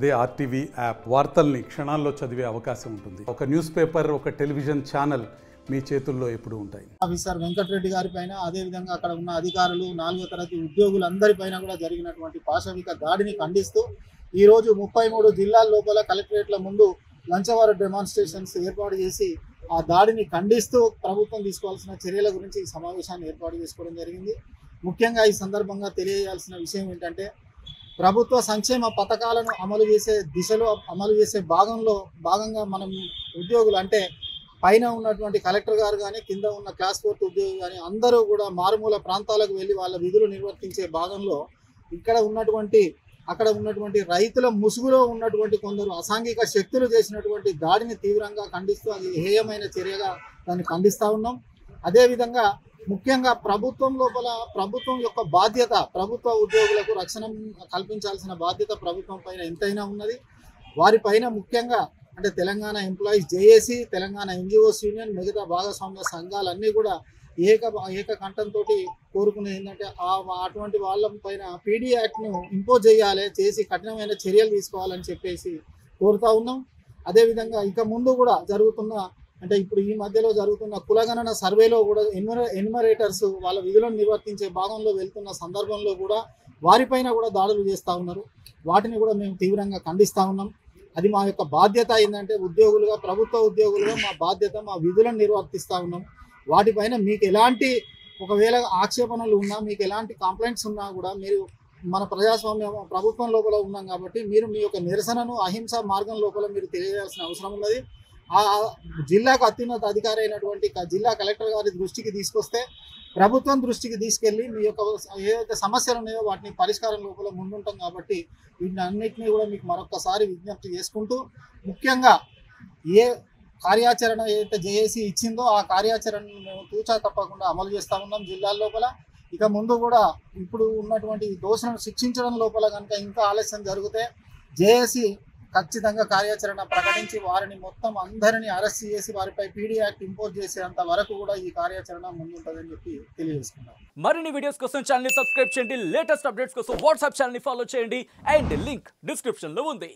అదే RTV app వార్తల్ని క్షణాల్లో చదివే అవకాశం ఉంటుంది. ఒక న్యూస్ పేపర్, ఒక టెలివిజన్ ఛానల్ మీ చేతుల్లో ఎప్పుడూ ఉంటాయి. ఆఫీసర్ వెంకటరెడ్డి గారి పైన, అదేవిధంగా అక్కడ ఉన్న అధికారులు, 4వ తరగతి ఉద్యోగులందరిపైన కూడా జరిగినటువంటి పాశవిక దాడిని ఖండిస్తూ ఈరోజు 33 జిల్లాల లోపల కలెక్టరేట్ల ముందు లంచవారు డెమాన్స్ట్రేషన్స్ ఏర్పాటు చేసి ఆ దాడిని ఖండిస్తూ ప్రభుత్వం తీసుకోవాల్సిన చర్యల గురించి ఈ సమావేశాన్ని ఏర్పాటు చేసుకోవడం జరిగింది. ముఖ్యంగా ఈ సందర్భంగా తెలియజేయాల్సిన విషయం ఏంటంటే, ప్రభుత్వ సంక్షేమ పథకాలను అమలు చేసే దిశలో, అమలు చేసే భాగంగా మనం ఉద్యోగులు అంటే పైన ఉన్నటువంటి కలెక్టర్ గారు కానీ, కింద ఉన్న క్లాస్ 4 ఉద్యోగులు కానీ అందరూ కూడా మారుమూల ప్రాంతాలకు వెళ్ళి వాళ్ళ విధులు నిర్వర్తించే భాగంలో అక్కడ ఉన్నటువంటి రైతుల ముసుగులో ఉన్నటువంటి కొందరు అసాంఘిక శక్తులు చేసినటువంటి దాడిని తీవ్రంగా ఖండిస్తూ అది హేయమైన చర్యగా దాన్ని ఖండిస్తూ ఉన్నాం. అదేవిధంగా ముఖ్యంగా ప్రభుత్వం లోపల ప్రభుత్వం యొక్క బాధ్యత, ప్రభుత్వ ఉద్యోగులకు రక్షణ కల్పించాల్సిన బాధ్యత ప్రభుత్వం పైన ఎంతైనా ఉన్నది. వారిపైన ముఖ్యంగా అంటే Telangana employees JAC, Telangana NGOs union, మిగతా భాగస్వామ్య సంఘాలన్నీ కూడా ఏకకంఠంతో కోరుకునేది ఏంటంటే అటువంటి వాళ్ళ పైన పీడీ యాక్ట్ను ఇంపోజ్ చేసి కఠినమైన చర్యలు తీసుకోవాలని చెప్పేసి కోరుతా ఉన్నాం. అదేవిధంగా ఇక ముందు కూడా ఇప్పుడు ఈ మధ్యలో జరుగుతున్న కులగణన సర్వేలో కూడా ఎన్యుమరేటర్స్ వాళ్ళ విధులను నిర్వర్తించే భాగంలో వెళ్తున్న సందర్భంలో కూడా వారిపైన కూడా దాడులు చేస్తూ ఉన్నారు. వాటిని కూడా మేము తీవ్రంగా ఖండిస్తూ ఉన్నాం. అది మా యొక్క బాధ్యత. ఏంటంటే ఉద్యోగులుగా, ప్రభుత్వ ఉద్యోగులుగా మా బాధ్యత, మా విధులను నిర్వర్తిస్తూ ఉన్నాం. వాటిపైన మీకు ఎలాంటి ఒకవేళ ఆక్షేపణలు ఉన్నా, మీకు ఎలాంటి కంప్లైంట్స్ ఉన్నా కూడా మీరు మన ప్రజాస్వామ్య ప్రభుత్వం లోపల ఉన్నాం కాబట్టి మీరు మీ యొక్క నిరసనను అహింసా మార్గం లోపల మీరు తెలియజేయాల్సిన అవసరం ఉన్నది. ఆ జిల్లాకు అత్యున్నత అధికారి అయినటువంటి జిల్లా కలెక్టర్ గారి దృష్టికి తీసుకొస్తే, ప్రభుత్వం దృష్టికి తీసుకెళ్ళి మీ యొక్క ఏదైతే సమస్యలు ఉన్నాయో వాటిని పరిష్కారం లోపల ముందుంటాం. కాబట్టి వీటిని అన్నింటినీ కూడా మీకు మరొకసారి విజ్ఞప్తి చేసుకుంటూ, ముఖ్యంగా ఏ కార్యాచరణ ఏదైతే జేఏసీ ఇచ్చిందో ఆ కార్యాచరణను మేము తూచా తప్పకుండా అమలు చేస్తూ ఉన్నాం జిల్లాల లోపల. ఇక ముందు కూడా ఇప్పుడు ఉన్నటువంటి దోషులను శిక్షించడం లోపల కనుక ఇంకా ఆలస్యం జరిగితే జేఏసీ ఖచ్చితంగా కార్యాచరణ ప్రకటించి వారిని మొత్తం అందరినీ అరెస్ట్ చేసి వారిపై పీడీ యాక్ట్ ఇంపోజ్ చేసేంత వరకు కూడా ఈ కార్యాచరణ ముందుంటుందని చెప్పి తెలియజేసుకున్నాం. మరిన్ని వీడియోస్ కోసం ఛానల్ ని సబ్స్క్రైబ్ చేయండి, లేటెస్ట్ అప్డేట్స్ కోసం వాట్సాప్ ఛానల్ ని ఫాలో చేయండి అండ్ లింక్ డిస్క్రిప్షన్ లో ఉంది.